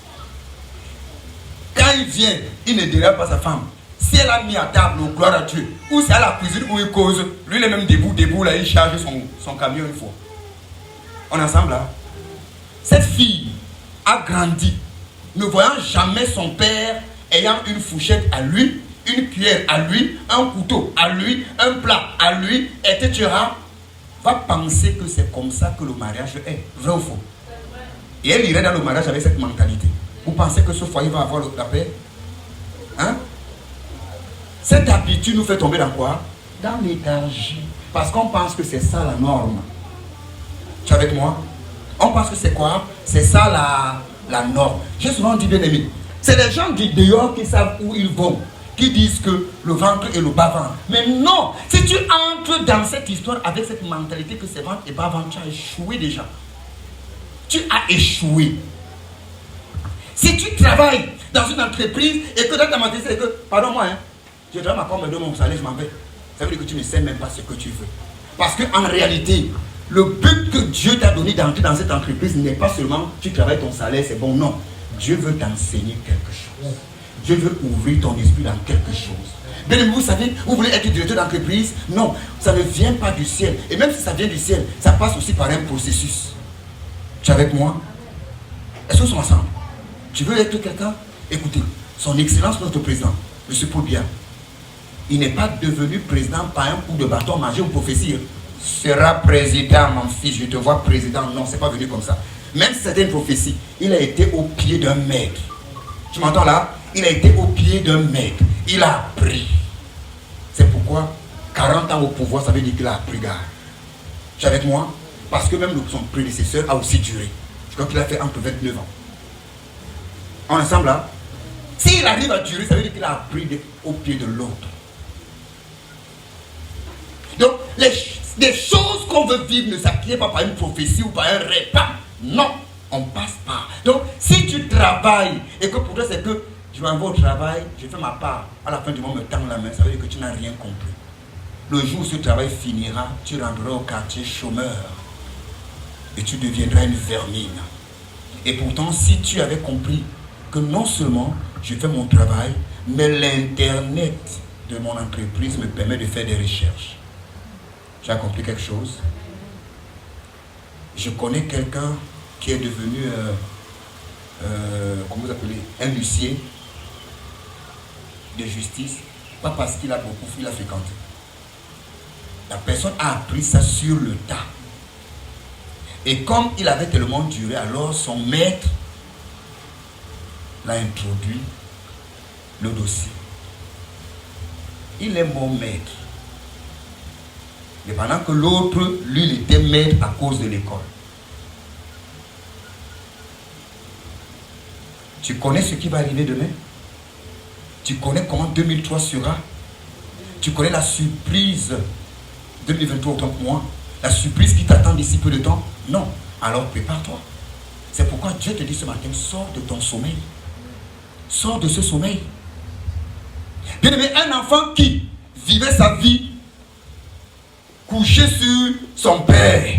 S1: Quand il vient, il ne dérange pas sa femme. Si elle a mis à table, gloire à Dieu, ou c'est à la cuisine où il cause, lui il est même debout là, il charge son camion une fois. On est ensemble là. Cette fille a grandi, ne voyant jamais son père ayant une fourchette à lui, une cuillère à lui, un couteau à lui, un plat à lui, etc. Va penser que c'est comme ça que le mariage est. Vrai ou faux? Et elle irait dans le mariage avec cette mentalité. Vous pensez que ce foyer va avoir la paix? Hein? Cette habitude nous fait tomber dans quoi? Dans l'éthargie. Parce qu'on pense que c'est ça la norme. Tu es avec moi? On pense que c'est quoi? C'est ça la norme. J'ai souvent dit, bien aimé, c'est les gens du dehors qui savent où ils vont, qui disent que le ventre et le bas-ventre. Mais non, si tu entres dans cette histoire avec cette mentalité que c'est ventre et bas-ventre, tu as échoué déjà. Tu as échoué. Si tu travailles dans une entreprise et que dans ta mentalité, c'est que, pardon-moi, hein, je travaille ma com, me donne mon salaire, je m'en vais. Ça veut dire que tu ne sais même pas ce que tu veux. Parce qu'en réalité, le but que Dieu t'a donné d'entrer dans cette entreprise n'est pas seulement tu travailles ton salaire, c'est bon. Non. Dieu veut t'enseigner quelque chose. Dieu veut ouvrir ton esprit dans quelque chose. Bien aimé, vous savez, vous voulez être directeur d'entreprise? Non, ça ne vient pas du ciel. Et même si ça vient du ciel, ça passe aussi par un processus. Tu es avec moi? Est-ce que nous sommes ensemble? Tu veux être quelqu'un? Écoutez, son excellence, notre président, M. Paul Biya, il n'est pas devenu président par un coup de bâton mangé ou prophétie. Sera président, mon fils, je te vois président. Non, c'est pas venu comme ça. Même si c'était une prophétie, il a été au pied d'un maître. Tu m'entends là? Il a été au pied d'un maître. Il a appris. C'est pourquoi 40 ans au pouvoir, ça veut dire qu'il a appris, gars. Tu es avec moi? Parce que même son prédécesseur a aussi duré. Je crois qu'il a fait entre 29 ans. On est ensemble là? S'il arrive à durer, ça veut dire qu'il a appris au pied de l'autre. Donc, les choses qu'on veut vivre ne s'acquièrent pas par une prophétie ou par un repas. Non, on passe par. Donc, si tu travailles et que pour toi c'est que je m'en vais au travail, je fais ma part, à la fin du mois, me tends la main, ça veut dire que tu n'as rien compris. Le jour où ce travail finira, tu rendras au quartier chômeur et tu deviendras une vermine. Et pourtant, si tu avais compris que non seulement je fais mon travail, mais l'internet de mon entreprise me permet de faire des recherches. Tu as compris quelque chose? Je connais quelqu'un qui est devenu, comment vous appelez, un huissier de justice, pas parce qu'il a beaucoup, il a fréquenté. La personne a appris ça sur le tas. Et comme il avait tellement duré, alors son maître l'a introduit le dossier. Il est mon maître. Et pendant que l'autre, lui, il était maître à cause de l'école. Tu connais ce qui va arriver demain? Tu connais comment 2003 sera? Tu connais la surprise 2023 autant que moi? La surprise qui t'attend d'ici peu de temps? Non. Alors prépare-toi. C'est pourquoi Dieu te dit ce matin, sors de ton sommeil. Sors de ce sommeil. Bien aimé, un enfant qui vivait sa vie couché sur son père,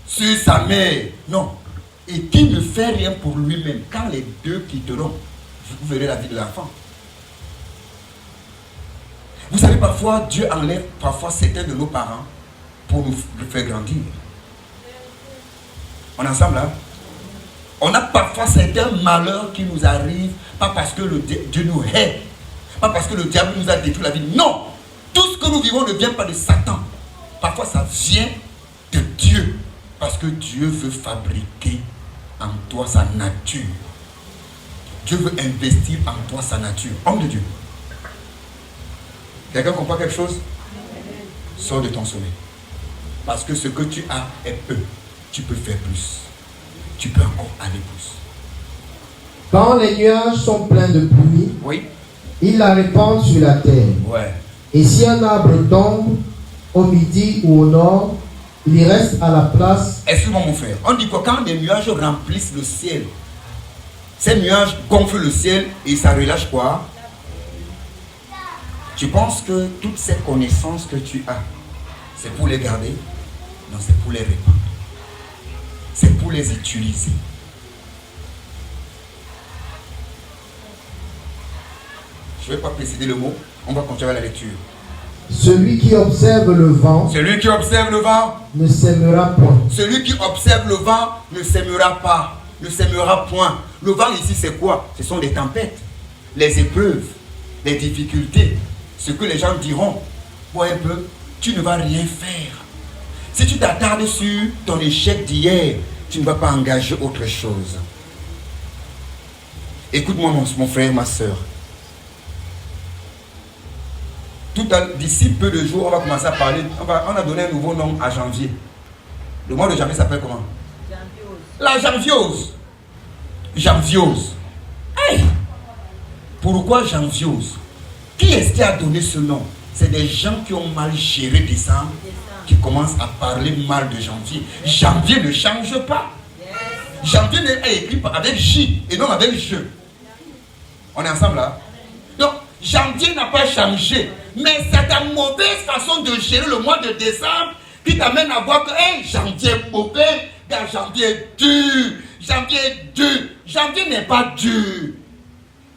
S1: sur sa mère. Non. et qui ne fait rien pour lui-même, quand les deux quitteront, vous verrez la vie de l'enfant. Vous savez, parfois, Dieu enlève parfois certains de nos parents pour nous faire grandir. On est ensemble, hein? On a parfois certains malheurs qui nous arrivent, pas parce que Dieu nous hait, pas parce que le diable nous a détruit la vie. Non! Tout ce que nous vivons ne vient pas de Satan. Parfois, ça vient de Dieu. Parce que Dieu veut fabriquer en toi sa nature. Dieu veut investir en toi sa nature. Homme de Dieu. Quelqu'un comprend quelque chose? Sors de ton sommeil. Parce que ce que tu as est peu. Tu peux faire plus. Tu peux encore aller plus.
S2: Quand les nuages sont pleins de pluie,
S1: oui,
S2: ils la répandent sur la terre.
S1: Ouais.
S2: Et si un arbre tombe au midi ou au nord, il y reste à la place.
S1: Excuse-moi mon frère. On dit que quand les nuages remplissent le ciel, ces nuages gonflent le ciel et ça relâche quoi? Tu penses que toutes ces connaissances que tu as, c'est pour les garder? Non, c'est pour les répandre. C'est pour les utiliser. Je ne vais pas préciser le mot. On va continuer la lecture.
S2: Celui qui observe le vent.
S1: Celui qui observe le vent
S2: ne sèmera point.
S1: Celui qui observe le vent ne sèmera pas. Ne sèmera point. Le vent ici c'est quoi? Ce sont les tempêtes, les épreuves, les difficultés. Ce que les gens diront. Vois un peu, tu ne vas rien faire. Si tu t'attardes sur ton échec d'hier, tu ne vas pas engager autre chose. Écoute-moi mon frère, ma soeur. D'ici peu de jours, on va commencer à parler. On a donné un nouveau nom à janvier. Le mois de janvier s'appelle comment? La janviose. Janviose. Hey! Pourquoi janviose? Qui est-ce qui a donné ce nom? C'est des gens qui ont mal géré décembre, qui commencent à parler mal de janvier. Janvier ne change pas. Janvier est écrit avec J et non avec je. On est ensemble là? Donc, janvier n'a pas changé. Mais c'est ta mauvaise façon de gérer le mois de décembre qui t'amène à voir que hey, janvier est mauvais, janvier est dur, janvier est dur. Janvier n'est pas dur.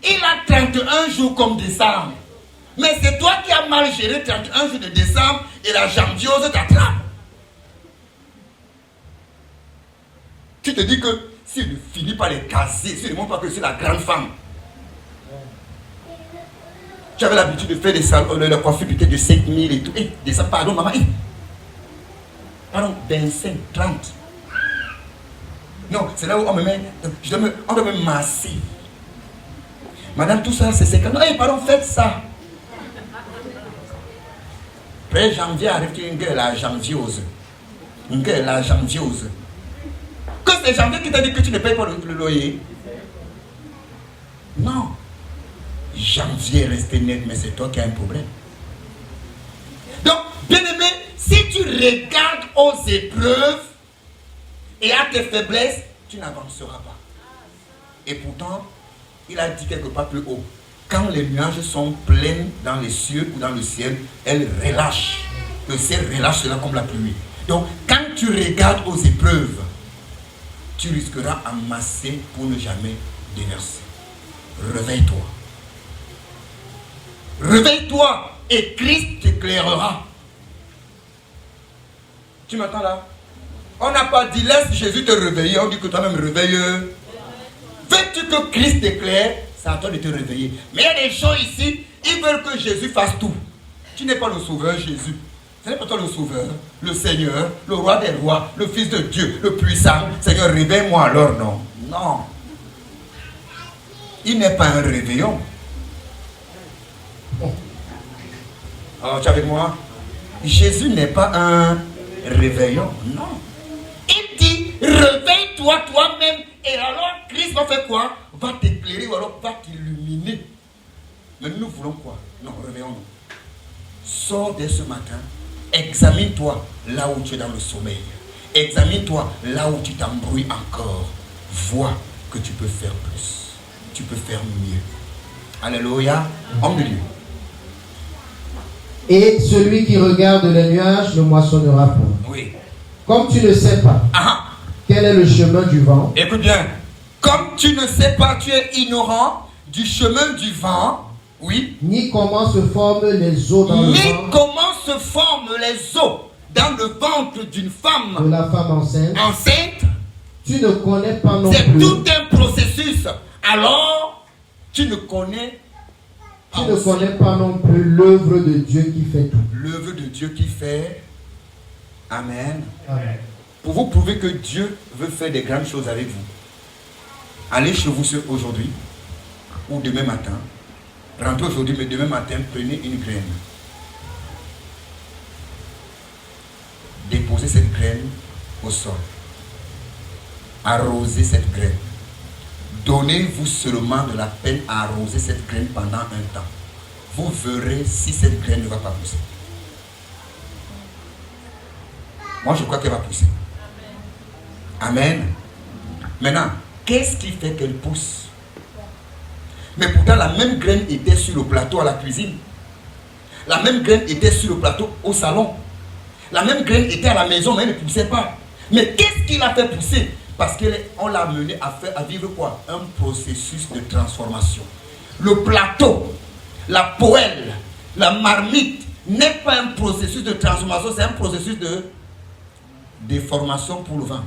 S1: Il a 31 jours comme décembre. Mais c'est toi qui as mal géré 31 jours de décembre et la janviose t'attrape. Tu te dis que s'il ne finit pas les caser, s'il ne montre pas que c'est la grande femme. Tu avais l'habitude de faire des salons, la coiffure peut-être de 5 000 et tout. Pardon, maman. Pardon, 25, 30. Non, c'est là où on me met. On doit me masser. Madame, tout ça, c'est 50. Non, pardon, faites ça. Après janvier arrive, tu as une gueule la janviose. Une gueule la janviose. Que c'est janvier qui t'a dit que tu ne payes pas le loyer? Non. Janvier est resté net, mais c'est toi qui as un problème. Donc, bien aimé, si tu regardes aux épreuves et à tes faiblesses, tu n'avanceras pas. Et pourtant, il a dit quelque part plus haut, quand les nuages sont pleins dans les cieux ou dans le ciel, elles relâchent. Le ciel relâche cela comme la pluie. Donc, quand tu regardes aux épreuves, tu risqueras d'amasser pour ne jamais déverser. Réveille-toi. Réveille-toi et Christ t'éclairera. Tu m'entends là? On n'a pas dit laisse Jésus te réveiller, on dit que toi-même réveille. Veux-tu que Christ t'éclaire? C'est à toi de te réveiller. Mais il y a des gens ici, ils veulent que Jésus fasse tout. Tu n'es pas le sauveur Jésus. Ce n'est pas toi le sauveur, le Seigneur, le roi des rois, le Fils de Dieu, le puissant. Seigneur, réveille-moi alors, non. Non. Il n'est pas un réveillon. Alors, tu es avec moi? Jésus n'est pas un réveillon, non. Il dit, réveille-toi toi-même. Et alors, Christ va faire quoi? Va t'éclairer ou alors va t'illuminer. Mais nous voulons quoi? Non, réveillons-nous. Sors dès ce matin. Examine-toi là où tu es dans le sommeil. Examine-toi là où tu t'embrouilles encore. Vois que tu peux faire plus. Tu peux faire mieux. Alléluia. Homme de Dieu.
S2: Et celui qui regarde les nuages ne moissonnera pas.
S1: Oui.
S2: Comme tu ne sais pas Quel est le chemin du vent?
S1: Écoute bien. Comme tu ne sais pas, tu es ignorant du chemin du vent. Oui.
S2: Ni comment se forment les eaux dans le
S1: Ni
S2: ventre
S1: comment se forment les os dans le ventre d'une
S2: de
S1: femme
S2: la femme enceinte.
S1: enceinte.
S2: Tu ne connais pas non
S1: C'est
S2: plus.
S1: tout un processus. Alors, tu ne connais
S2: Tu ne connais pas non plus l'œuvre de Dieu qui fait tout.
S1: l'œuvre de Dieu qui fait. Amen.
S2: Amen.
S1: Pour vous prouver que Dieu veut faire des grandes choses avec vous, allez chez vous aujourd'hui ou demain matin. Rentrez aujourd'hui, mais demain matin, prenez une graine. Déposez cette graine au sol. Arrosez cette graine. Donnez-vous seulement de la peine à arroser cette graine pendant un temps. Vous verrez si cette graine ne va pas pousser. Moi, je crois qu'elle va pousser. Amen. Maintenant, qu'est-ce qui fait qu'elle pousse? Mais pourtant, la même graine était sur le plateau à la cuisine. La même graine était sur le plateau au salon. La même graine était à la maison, mais elle ne poussait pas. Mais qu'est-ce qui l'a fait pousser? Parce qu'on l'a amené à vivre quoi? Un processus de transformation. Le plateau, la poêle, la marmite n'est pas un processus de transformation, c'est un processus de déformation pour le ventre.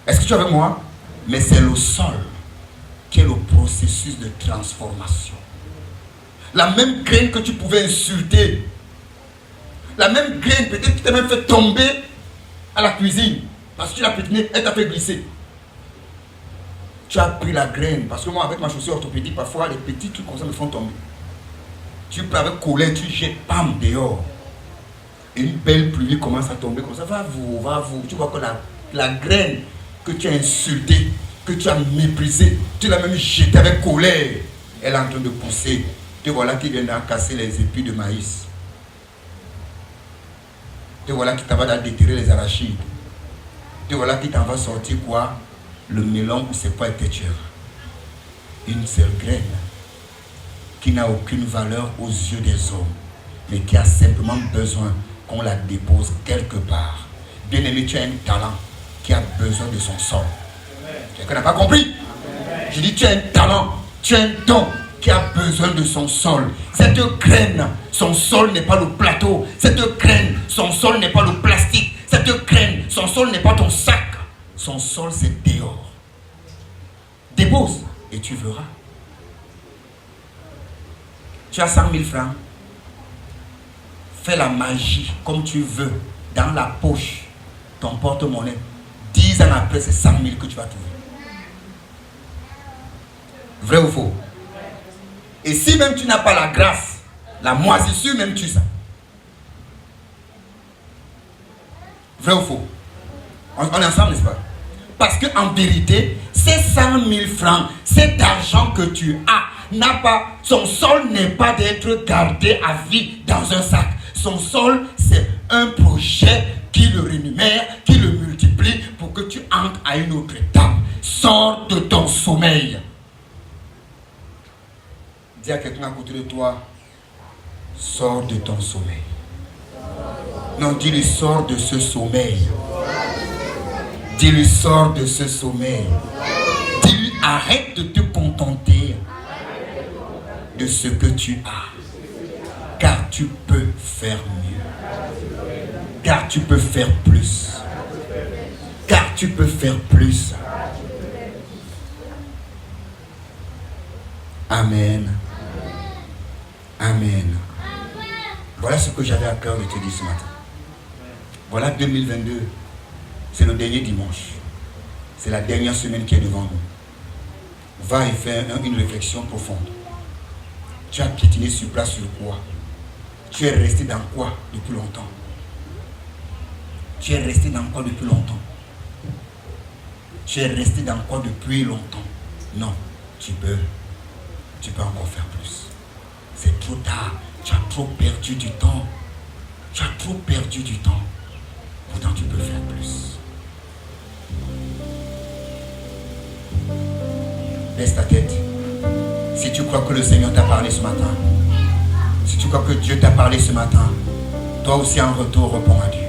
S1: Est-ce que tu es avec moi? Mais c'est le sol qui est le processus de transformation. La même graine que tu pouvais insulter, la même graine peut-être qui t'a même fait tomber à la cuisine parce que tu l'as pétinée, elle t'a fait glisser. Tu as pris la graine, parce que moi avec ma chaussure orthopédique, parfois les petits trucs comme ça me font tomber. Tu prends avec colère, tu jettes, pam, dehors. Et une belle pluie commence à tomber comme ça. Va vous. Tu vois que la graine que tu as insultée, que tu as méprisée, tu l'as même jetée avec colère. Elle est en train de pousser. Te voilà qui vient d'en casser les épis de maïs. Te voilà qui t'en va déterrer les arachides. Te voilà qui t'en va sortir quoi? Le melon ou c'est pas têture. Une seule graine qui n'a aucune valeur aux yeux des hommes, mais qui a simplement besoin qu'on la dépose quelque part. Bien aimé, tu as un talent qui a besoin de son sol. Quelqu'un n'a pas compris? Je dis, tu as un talent, tu as un don qui a besoin de son sol. Cette graine, son sol n'est pas le plateau. Cette graine, son sol n'est pas le plastique. Cette graine, son sol n'est pas ton sac. Son sol, c'est dehors. Dépose et tu verras. Tu as 100 000 francs. Fais la magie comme tu veux dans la poche, ton porte-monnaie. 10 ans après, c'est 100 000 que tu vas trouver. Vrai ou faux? Et si même tu n'as pas la grâce, la moisissure même tue ça. Vrai ou faux? On est ensemble, n'est-ce pas? Parce qu'en vérité, ces 100 000 francs, cet argent que tu as, n'a pas, son sol n'est pas d'être gardé à vie dans un sac. Son sol, c'est un projet qui le rémunère, qui le multiplie pour que tu entres à une autre étape. Sors de ton sommeil. Dis à quelqu'un à côté de toi, sors de ton sommeil. Non, dis-lui, sors de ce sommeil. Dis-lui, sors de ce sommeil. Dis-lui, arrête de te contenter de ce que tu as. Car tu peux faire mieux. Car tu peux faire plus. Car tu peux faire plus. Amen. Amen. Voilà ce que j'avais à cœur de te dire ce matin. Voilà 2022. C'est le dernier dimanche. C'est la dernière semaine qui est devant nous. Va et fais une réflexion profonde. Tu as piétiné sur place sur quoi? Tu es resté dans quoi depuis longtemps? Tu es resté dans quoi depuis longtemps? Tu es resté dans quoi depuis longtemps? Non, tu peux encore faire plus. C'est trop tard. Tu as trop perdu du temps. Tu as trop perdu du temps. Pourtant, tu peux faire plus. Laisse ta tête. Si tu crois que le Seigneur t'a parlé ce matin, si tu crois que Dieu t'a parlé ce matin, toi aussi en retour, réponds à Dieu.